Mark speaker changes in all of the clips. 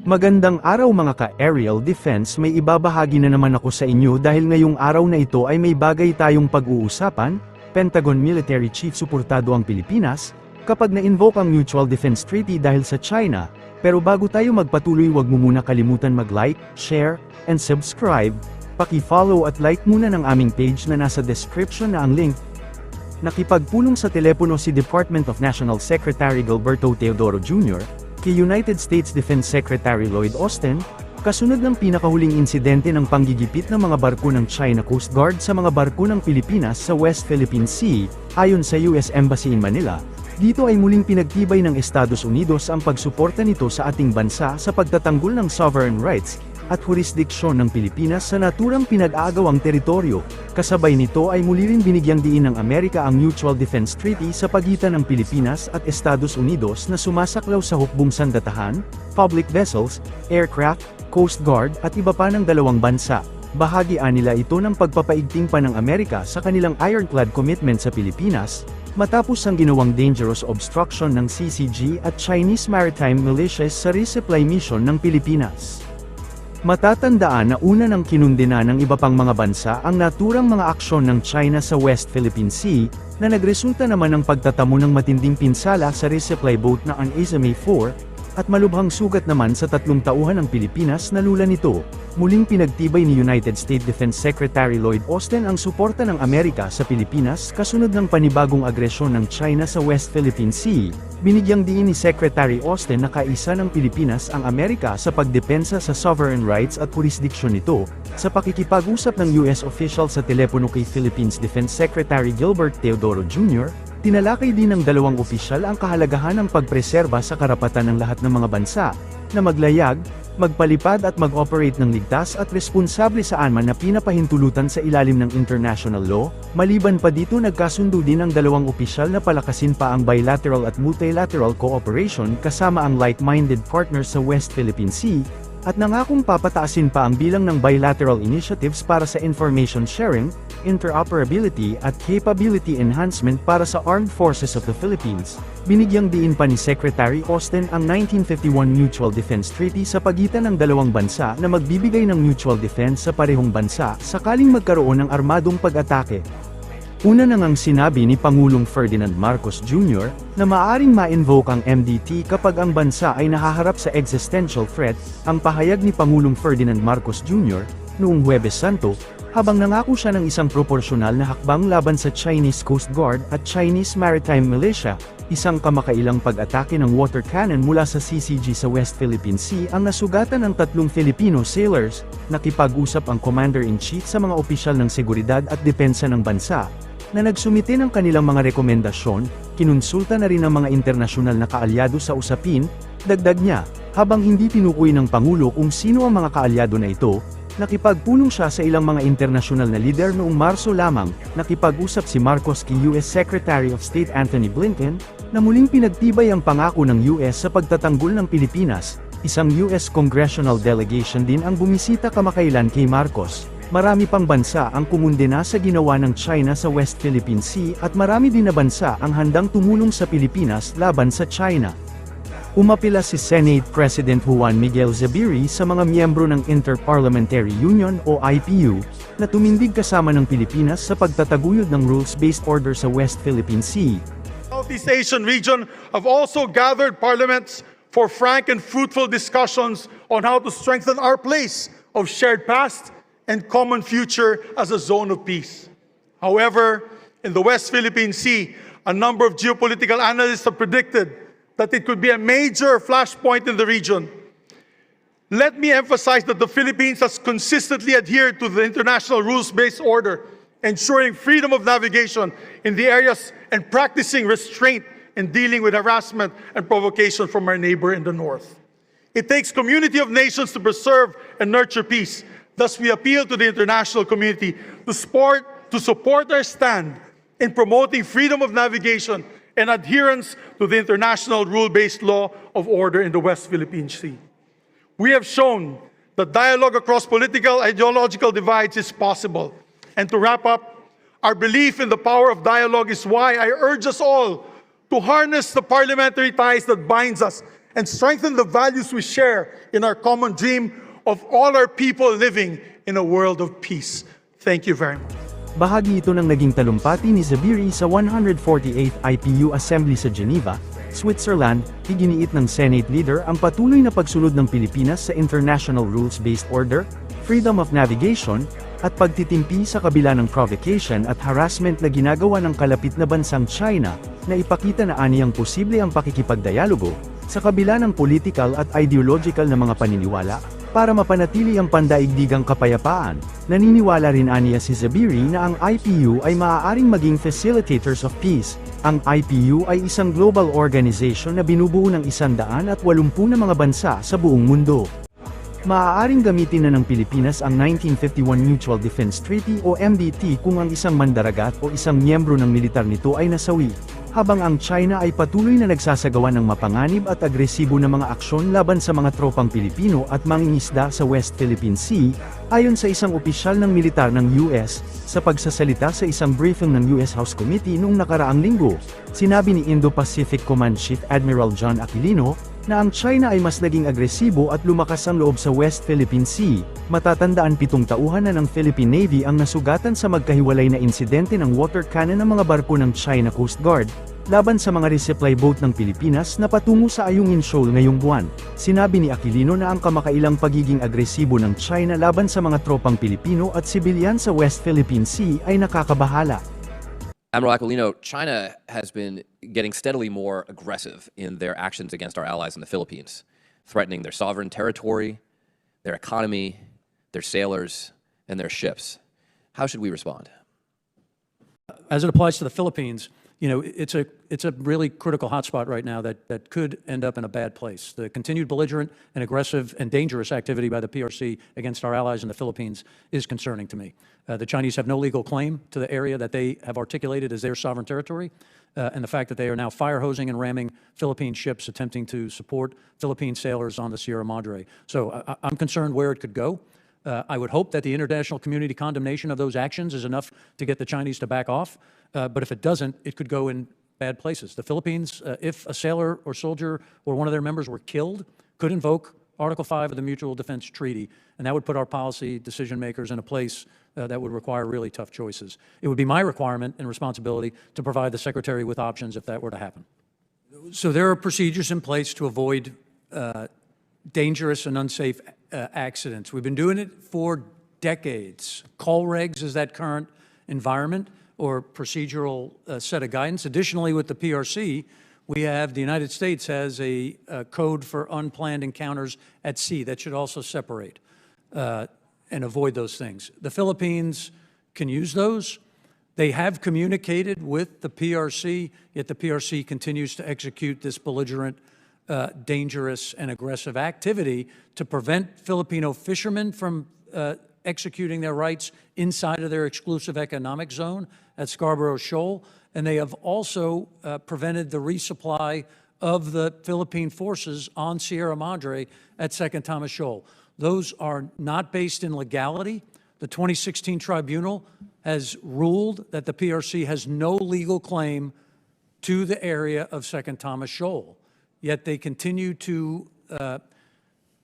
Speaker 1: Magandang araw mga ka-aerial defense, may ibabahagi na naman ako sa inyo dahil ngayong araw na ito ay may bagay tayong pag-uusapan. Pentagon Military Chief suportado ang Pilipinas, kapag na-invoke ang Mutual Defense Treaty dahil sa China. Pero bago tayo magpatuloy, wag mo muna kalimutan mag-like, share, and subscribe. Paki-follow at like muna ng aming page na nasa description na ang link. Nakipagpulong sa telepono si Department of National Secretary Gilberto Teodoro Jr. kay United States Defense Secretary Lloyd Austin, kasunod ng pinakahuling insidente ng panggigipit ng mga barko ng China Coast Guard sa mga barko ng Pilipinas sa West Philippine Sea. Ayon sa US Embassy in Manila, dito ay muling pinagtibay ng Estados Unidos ang pagsuporta nito sa ating bansa sa pagtatanggol ng sovereign rights at jurisdiksyon ng Pilipinas sa naturang pinag-aagawang teritoryo. Kasabay nito ay muli rin binigyang diin ng Amerika ang Mutual Defense Treaty sa pagitan ng Pilipinas at Estados Unidos na sumasaklaw sa hukbong sandatahan, public vessels, aircraft, Coast Guard at iba pa ng dalawang bansa. Bahagi nila ito ng pagpapaigting pa ng Amerika sa kanilang ironclad commitment sa Pilipinas, matapos ang ginawang dangerous obstruction ng CCG at Chinese maritime militias sa resupply mission ng Pilipinas. Matatandaan na una nang kinundina ng iba pang mga bansa ang naturang mga aksyon ng China sa West Philippine Sea, na nagresulta naman ng pagtatamo ng matinding pinsala sa resupply boat na ang May 4, at malubhang sugat naman sa 3 tauhan ng Pilipinas na lula nito. Muling pinagtibay ni United States Defense Secretary Lloyd Austin ang suporta ng Amerika sa Pilipinas kasunod ng panibagong agresyon ng China sa West Philippine Sea. Binigyang diin ni Secretary Austin na kaisa ng Pilipinas ang Amerika sa pagdepensa sa sovereign rights at jurisdiksyon nito. Sa pakikipag-usap ng US official sa telepono kay Philippines Defense Secretary Gilbert Teodoro Jr., tinalakay din ng dalawang opisyal ang kahalagahan ng pagpreserba sa karapatan ng lahat ng mga bansa na maglayag, magpalipad at mag-operate ng ligtas at responsable saan man na pinapahintulutan sa ilalim ng international law. Maliban pa dito, nagkasundo din ang dalawang opisyal na palakasin pa ang bilateral at multilateral cooperation kasama ang like-minded partners sa West Philippine Sea, at nangakong papataasin pa ang bilang ng bilateral initiatives para sa information sharing, interoperability at capability enhancement para sa Armed Forces of the Philippines. Binigyang diin pa ni Secretary Austin ang 1951 Mutual Defense Treaty sa pagitan ng dalawang bansa na magbibigay ng mutual defense sa parehong bansa sakaling magkaroon ng armadong pag-atake. Una nang sinabi ni Pangulong Ferdinand Marcos Jr. na maaaring ma-invoke ang MDT kapag ang bansa ay nahaharap sa existential threat, ang pahayag ni Pangulong Ferdinand Marcos Jr. noong Huwebes Santo, habang nangako siya ng isang proporsyonal na hakbang laban sa Chinese Coast Guard at Chinese Maritime Militia. Isang kamakailang pag-atake ng water cannon mula sa CCG sa West Philippine Sea ang nasugatan ng 3 Filipino sailors. Nakipag-usap ang Commander-in-Chief sa mga opisyal ng seguridad at depensa ng bansa, na nagsumite ng kanilang mga rekomendasyon, kinonsulta na rin ang mga internasyonal na kaalyado sa usapin. Dagdag niya, habang hindi tinukoy ng Pangulo kung sino ang mga kaalyado na ito, nakipagpulong siya sa ilang mga internasyonal na lider noong Marso lamang. Nakipag-usap si Marcos kay US Secretary of State Anthony Blinken, na muling pinagtibay ang pangako ng US sa pagtatanggol ng Pilipinas. Isang US congressional delegation din ang bumisita kamakailan kay Marcos. Marami pang bansa ang kumundena sa ginawa ng China sa West Philippine Sea at marami din na bansa ang handang tumulong sa Pilipinas laban sa China. Umapila si Senate President Juan Miguel Zubiri sa mga miyembro ng Inter-Parliamentary Union o IPU, na tumindig kasama ng Pilipinas sa pagtataguyod ng rules-based order sa West Philippine Sea.
Speaker 2: Southeast Asian region have also gathered parliaments for frank and fruitful discussions on how to strengthen our place of shared past and common future as a zone of peace. However, in the West Philippine Sea, a number of geopolitical analysts have predicted that it could be a major flashpoint in the region. Let me emphasize that the Philippines has consistently adhered to the international rules-based order, ensuring freedom of navigation in the areas and practicing restraint in dealing with harassment and provocation from our neighbor in the north. It takes community of nations to preserve and nurture peace. Thus, we appeal to the international community to support our stand in promoting freedom of navigation and adherence to the international rule-based law of order in the West Philippine Sea. We have shown that dialogue across political ideological divides is possible. And to wrap up, our belief in the power of dialogue is why I urge us all to harness the parliamentary ties that binds us and strengthen the values we share in our common dream of all our people living in a world of peace. Thank you very much.
Speaker 1: Bahagi ito ng naging talumpati ni Zubiri sa 148th IPU Assembly sa Geneva, Switzerland. Iginiit ng Senate leader ang patuloy na pagsunod ng Pilipinas sa international rules-based order, freedom of navigation, at pagtitimpi sa kabila ng provocation at harassment na ginagawa ng kalapit na bansang China, na ipakita na aniyang posible ang pakikipagdialogo, sa kabila ng political at ideological na mga paniniwala, para mapanatili ang pandaigdigang kapayapaan. Naniniwala rin aniya si Zubiri na ang IPU ay maaaring maging facilitators of peace. Ang IPU ay isang global organization na binubuo ng 180 na mga bansa sa buong mundo. Maaaring gamitin na ng Pilipinas ang 1951 Mutual Defense Treaty o MDT kung ang isang mandaragat o isang miyembro ng militar nito ay nasawi, habang ang China ay patuloy na nagsasagawa ng mapanganib at agresibo na mga aksyon laban sa mga tropang Pilipino at mangingisda sa West Philippine Sea, ayon sa isang opisyal ng militar ng US, sa pagsasalita sa isang briefing ng US House Committee noong nakaraang linggo. Sinabi ni Indo-Pacific Command Chief Admiral John Aquilino, na ang China ay mas naging agresibo at lumakas ang loob sa West Philippine Sea. Matatandaan 7 tauhan na ng Philippine Navy ang nasugatan sa magkahiwalay na insidente ng water cannon ng mga barko ng China Coast Guard, laban sa mga resupply boat ng Pilipinas na patungo sa Ayungin Shoal ngayong buwan. Sinabi ni Aquilino na ang kamakailang pagiging agresibo ng China laban sa mga tropang Pilipino at sibilyan sa West Philippine Sea ay nakakabahala.
Speaker 3: Admiral Aquilino, China has been getting steadily more aggressive in their actions against our allies in the Philippines, threatening their sovereign territory, their economy, their sailors, and their ships. How should we respond?
Speaker 4: As it applies to the Philippines, you know, it's a really critical hotspot right now that could end up in a bad place. The continued belligerent and aggressive and dangerous activity by the PRC against our allies in the Philippines is concerning to me. The Chinese have no legal claim to the area that they have articulated as their sovereign territory, and the fact that they are now fire hosing and ramming Philippine ships attempting to support Philippine sailors on the Sierra Madre. So I'm concerned where it could go. I would hope that the international community condemnation of those actions is enough to get the Chinese to back off. But if it doesn't, it could go in bad places. The Philippines, if a sailor or soldier or one of their members were killed, could invoke Article 5 of the Mutual Defense Treaty, and that would put our policy decision makers in a place that would require really tough choices. It would be my requirement and responsibility to provide the Secretary with options if that were to happen. So there are procedures in place to avoid dangerous and unsafe accidents. We've been doing it for decades. Call regs is that current environment or procedural set of guidance. Additionally, with the PRC, we have, the United States has a code for unplanned encounters at sea that should also separate and avoid those things. The Philippines can use those. They have communicated with the PRC, yet the PRC continues to execute this belligerent, dangerous, and aggressive activity to prevent Filipino fishermen from executing their rights inside of their exclusive economic zone at Scarborough Shoal. And they have also prevented the resupply of the Philippine forces on Sierra Madre at Second Thomas Shoal. Those are not based in legality. The 2016 tribunal has ruled that the PRC has no legal claim to the area of Second Thomas Shoal. Yet they continue to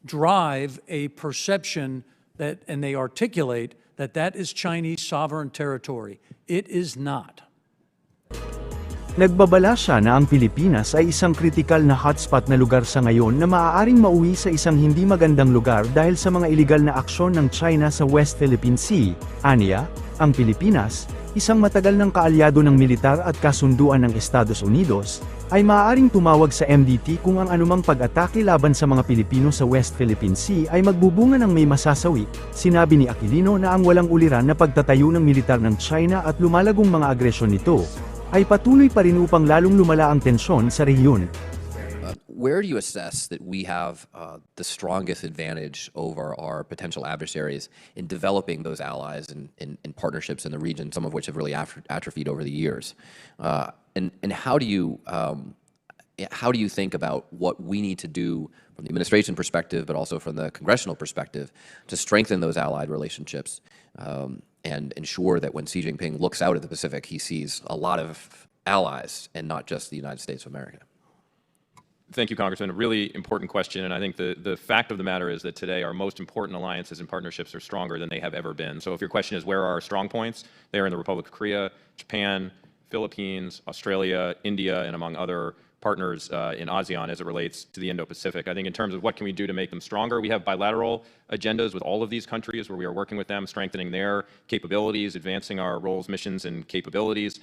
Speaker 4: drive a perception that, and they articulate that that is Chinese sovereign territory. It is not.
Speaker 1: Nagbabala siya na ang Pilipinas ay isang kritikal na hotspot na lugar sa ngayon na maaaring mauwi sa isang hindi magandang lugar dahil sa mga iligal na aksyon ng China sa West Philippine Sea. Aniya, ang Pilipinas, isang matagal ng kaalyado ng militar at kasunduan ng Estados Unidos, ay maaaring tumawag sa MDT kung ang anumang pag-atake laban sa mga Pilipino sa West Philippine Sea ay magbubunga ng may masasawi. Sinabi ni Aquilino na ang walang uliran na pagtatayo ng militar ng China at lumalagong mga agresyon nito ay patuloy pa rin upang lalong lumala ang tensyon sa rehiyon.
Speaker 3: Where do you assess that we have the strongest advantage over our potential adversaries in developing those allies and partnerships in the region, some of which have really atrophied over the years? And how do you think about what we need to do from the administration perspective, but also from the congressional perspective, to strengthen those allied relationships and ensure that when Xi Jinping looks out at the Pacific, he sees a lot of allies and not just the United States of America?
Speaker 5: Thank you, Congressman. A really important question, and I think the fact of the matter is that today our most important alliances and partnerships are stronger than they have ever been. So if your question is where are our strong points, they are in the Republic of Korea, Japan, Philippines, Australia, India, and among other partners in ASEAN as it relates to the Indo-Pacific. I think in terms of what can we do to make them stronger, we have bilateral agendas with all of these countries where we are working with them, strengthening their capabilities, advancing our roles, missions, and capabilities,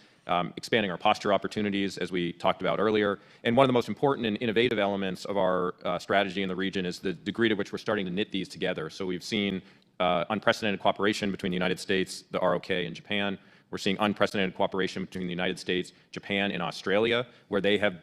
Speaker 5: expanding our posture opportunities, as we talked about earlier. And one of the most important and innovative elements of our strategy in the region is the degree to which we're starting to knit these together. So we've seen unprecedented cooperation between the United States, the ROK, and Japan. We're seeing unprecedented cooperation between the United States, Japan, and Australia, where they have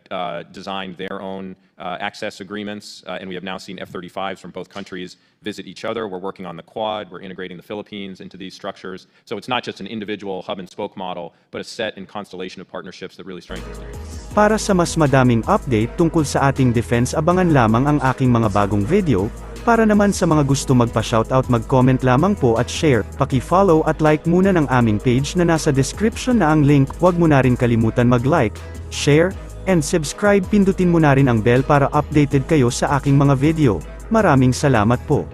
Speaker 5: designed their own access agreements, and we have now seen F-35s from both countries visit each other. We're working on the Quad. We're integrating the Philippines into these structures. So it's not just an individual hub-and-spoke model, but a set and constellation of partnerships that really strengthens them.
Speaker 1: Para sa mas madaming update tungkol sa ating defense, abangan lamang ang aking mga bagong video. Para naman sa mga gusto magpa-shoutout, mag-comment lamang po at share, paki-follow at like muna ng aming page na nasa description na ang link. Huwag mo na rin kalimutan mag-like, share, and subscribe. Pindutin mo na rin ang bell para updated kayo sa aking mga video. Maraming salamat po.